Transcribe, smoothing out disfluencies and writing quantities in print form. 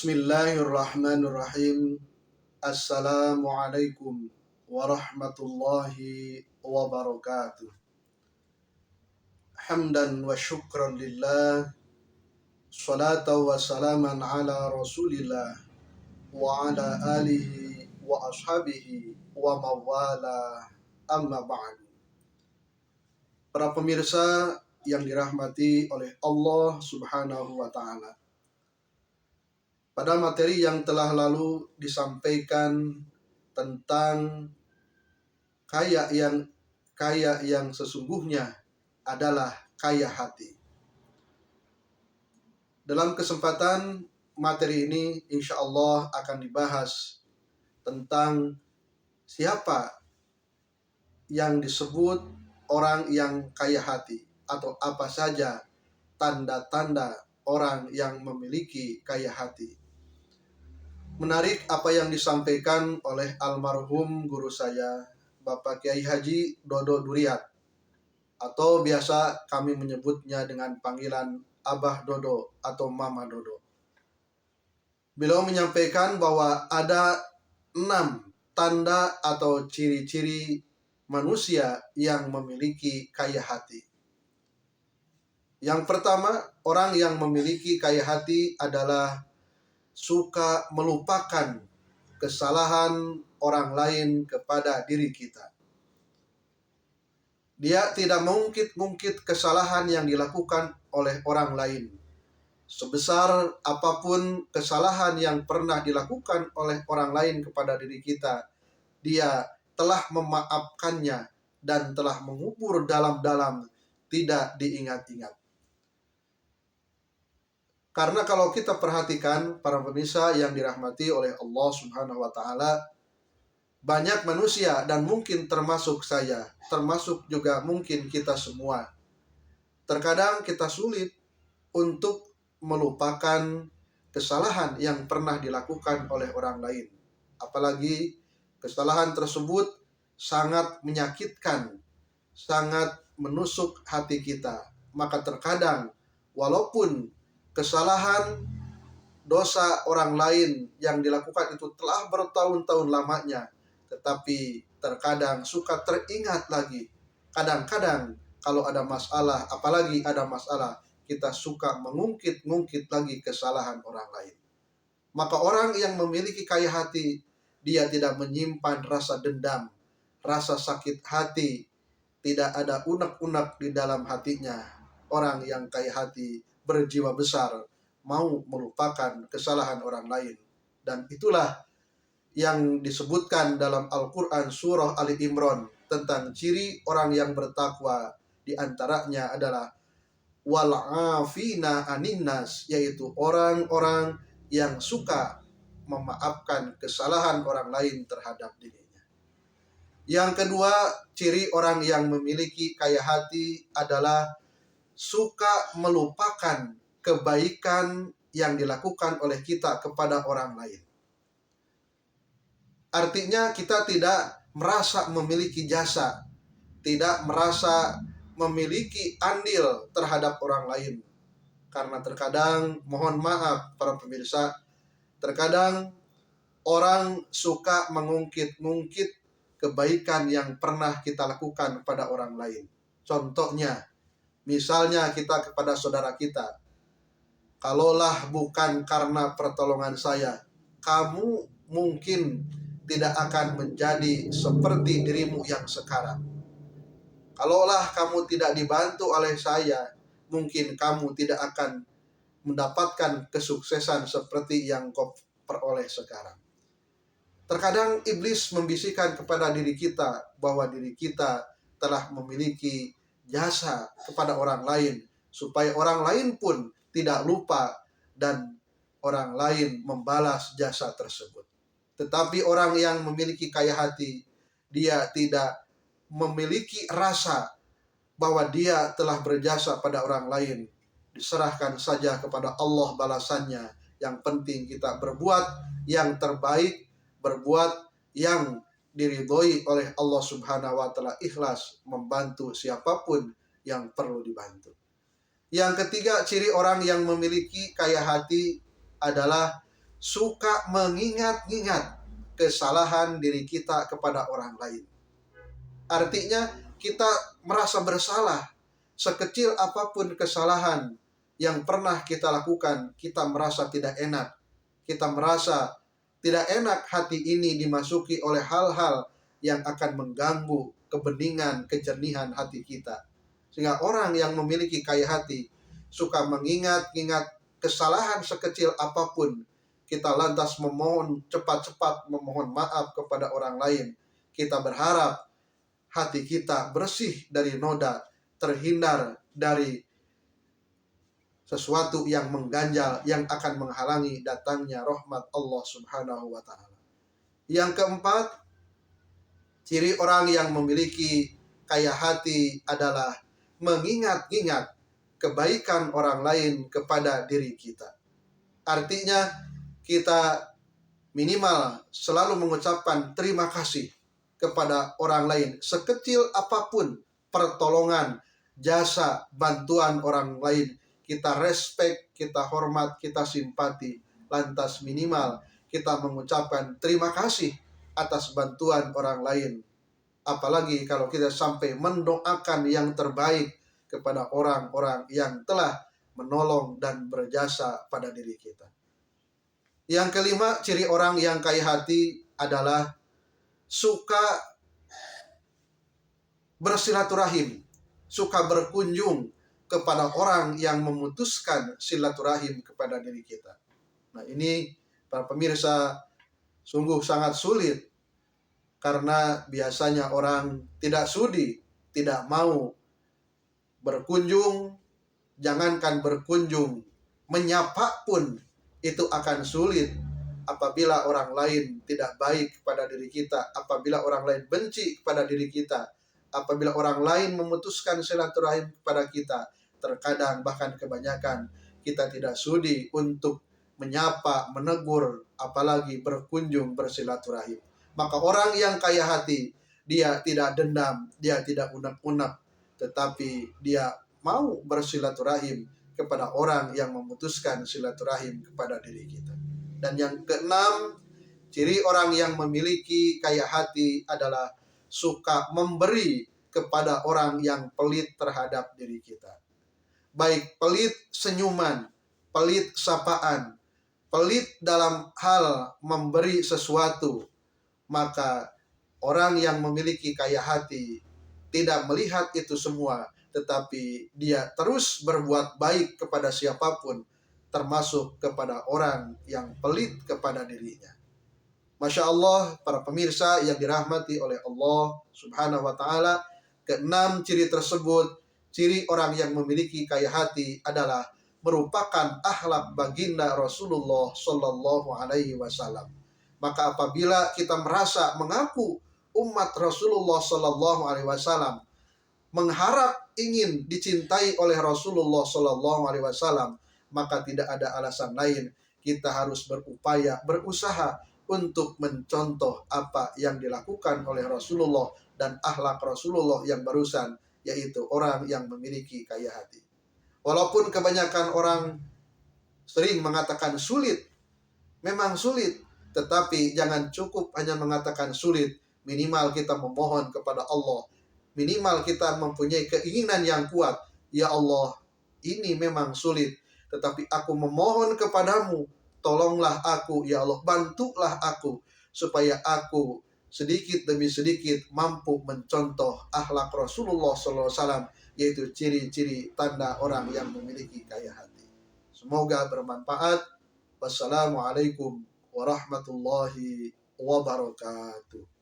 Bismillahirrahmanirrahim. Assalamualaikum warahmatullahi wabarakatuh. Hamdan wa syukran lillah. Salatu wa salaman ala rasulillah wa ala alihi wa ashabihi wa mawala, amma ba'du. Para pemirsa yang dirahmati oleh Allah subhanahu wa ta'ala, pada materi yang telah lalu disampaikan tentang kaya yang sesungguhnya adalah kaya hati. Dalam kesempatan materi ini insya Allah akan dibahas tentang siapa yang disebut orang yang kaya hati, atau apa saja tanda-tanda orang yang memiliki kaya hati. Menarik apa yang disampaikan oleh almarhum guru saya, Bapak Kiai Haji Dodo Duriat, atau biasa kami menyebutnya dengan panggilan Abah Dodo atau Mama Dodo. Beliau menyampaikan bahwa ada 6 tanda atau ciri-ciri manusia yang memiliki kaya hati. Yang pertama, orang yang memiliki kaya hati adalah suka melupakan kesalahan orang lain kepada diri kita. Dia tidak mengungkit-ungkit kesalahan yang dilakukan oleh orang lain. Sebesar apapun kesalahan yang pernah dilakukan oleh orang lain kepada diri kita, dia telah memaafkannya dan telah mengubur dalam-dalam, tidak diingat-ingat. Karena kalau kita perhatikan para pemirsa yang dirahmati oleh Allah Subhanahu wa taala, banyak manusia dan mungkin termasuk saya, termasuk juga mungkin kita semua, terkadang kita sulit untuk melupakan kesalahan yang pernah dilakukan oleh orang lain. Apalagi kesalahan tersebut sangat menyakitkan, sangat menusuk hati kita. Maka terkadang walaupun kesalahan dosa orang lain yang dilakukan itu telah bertahun-tahun lamanya, tetapi terkadang suka teringat lagi. Kadang-kadang kalau ada masalah, apalagi ada masalah, kita suka mengungkit-ungkit lagi kesalahan orang lain. Maka orang yang memiliki kaya hati, dia tidak menyimpan rasa dendam, rasa sakit hati, tidak ada unek-unek di dalam hatinya. Orang yang kaya hati berjiwa besar, mau melupakan kesalahan orang lain. Dan itulah yang disebutkan dalam Al-Quran surah Ali Imran tentang ciri orang yang bertakwa. Di antaranya adalah wal'afina aninnas, yaitu orang-orang yang suka memaafkan kesalahan orang lain terhadap dirinya. Yang kedua, ciri orang yang memiliki kaya hati adalah suka melupakan kebaikan yang dilakukan oleh kita kepada orang lain. Artinya kita tidak merasa memiliki jasa, tidak merasa memiliki andil terhadap orang lain. Karena terkadang, mohon maaf para pemirsa, terkadang orang suka mengungkit-ungkit kebaikan yang pernah kita lakukan pada orang lain. Contohnya, misalnya kita kepada saudara kita, kalaulah bukan karena pertolongan saya, kamu mungkin tidak akan menjadi seperti dirimu yang sekarang. Kalaulah kamu tidak dibantu oleh saya, mungkin kamu tidak akan mendapatkan kesuksesan seperti yang kau peroleh sekarang. Terkadang iblis membisikkan kepada diri kita bahwa diri kita telah memiliki jasa kepada orang lain, supaya orang lain pun tidak lupa dan orang lain membalas jasa tersebut. Tetapi orang yang memiliki kaya hati, dia tidak memiliki rasa bahwa dia telah berjasa pada orang lain. Diserahkan saja kepada Allah balasannya. Yang penting kita berbuat yang terbaik, berbuat yang diridhoi oleh Allah Subhanahu wa taala, ikhlas membantu siapapun yang perlu dibantu. Yang ketiga, ciri orang yang memiliki kaya hati adalah suka mengingat-ingat kesalahan diri kita kepada orang lain. Artinya kita merasa bersalah. Sekecil apapun kesalahan yang pernah kita lakukan, kita merasa tidak enak. Kita merasa tidak enak hati ini dimasuki oleh hal-hal yang akan mengganggu kebeningan, kejernihan hati kita. Sehingga orang yang memiliki kaya hati suka mengingat-ingat kesalahan sekecil apapun. Kita lantas memohon cepat-cepat memohon maaf kepada orang lain. Kita berharap hati kita bersih dari noda, terhindar dari sesuatu yang mengganjal yang akan menghalangi datangnya rahmat Allah Subhanahu wa taala. Yang keempat, ciri orang yang memiliki kaya hati adalah mengingat-ingat kebaikan orang lain kepada diri kita. Artinya kita minimal selalu mengucapkan terima kasih kepada orang lain, sekecil apapun pertolongan, jasa, bantuan orang lain, kita respect, kita hormat, kita simpati. Lantas minimal kita mengucapkan terima kasih atas bantuan orang lain. Apalagi kalau kita sampai mendoakan yang terbaik kepada orang-orang yang telah menolong dan berjasa pada diri kita. Yang kelima, ciri orang yang kaya hati adalah suka bersilaturahim, suka berkunjung kepada orang yang memutuskan silaturahim kepada diri kita. Nah, ini para pemirsa sungguh sangat sulit, karena biasanya orang tidak sudi, tidak mau berkunjung, jangankan berkunjung, menyapa pun itu akan sulit apabila orang lain tidak baik kepada diri kita, apabila orang lain benci kepada diri kita, apabila orang lain memutuskan silaturahim kepada kita. Terkadang bahkan kebanyakan kita tidak sudi untuk menyapa, menegur, apalagi berkunjung bersilaturahim. Maka orang yang kaya hati, dia tidak dendam, dia tidak unek-unek, tetapi dia mau bersilaturahim kepada orang yang memutuskan silaturahim kepada diri kita. Dan yang keenam, ciri orang yang memiliki kaya hati adalah suka memberi kepada orang yang pelit terhadap diri kita. Baik pelit senyuman, pelit sapaan, pelit dalam hal memberi sesuatu, maka orang yang memiliki kaya hati tidak melihat itu semua, tetapi dia terus berbuat baik kepada siapapun, termasuk kepada orang yang pelit kepada dirinya. Masya Allah, para pemirsa yang dirahmati oleh Allah Subhanahu wa taala, keenam ciri tersebut, ciri orang yang memiliki kaya hati adalah merupakan akhlak baginda Rasulullah Shallallahu Alaihi Wasallam. Maka apabila kita merasa mengaku umat Rasulullah Shallallahu Alaihi Wasallam, mengharap ingin dicintai oleh Rasulullah Shallallahu Alaihi Wasallam, maka tidak ada alasan lain, kita harus berupaya, berusaha untuk mencontoh apa yang dilakukan oleh Rasulullah dan akhlak Rasulullah yang barusan, yaitu orang yang memiliki kaya hati. Walaupun kebanyakan orang sering mengatakan sulit, memang sulit, tetapi jangan cukup hanya mengatakan sulit. Minimal kita memohon kepada Allah, minimal kita mempunyai keinginan yang kuat. Ya Allah, ini memang sulit, tetapi aku memohon kepadamu, tolonglah aku, ya Allah, bantulah aku, supaya aku sedikit demi sedikit mampu mencontoh akhlak Rasulullah SAW, yaitu ciri-ciri tanda orang yang memiliki kaya hati. Semoga bermanfaat. Wassalamualaikum warahmatullahi wabarakatuh.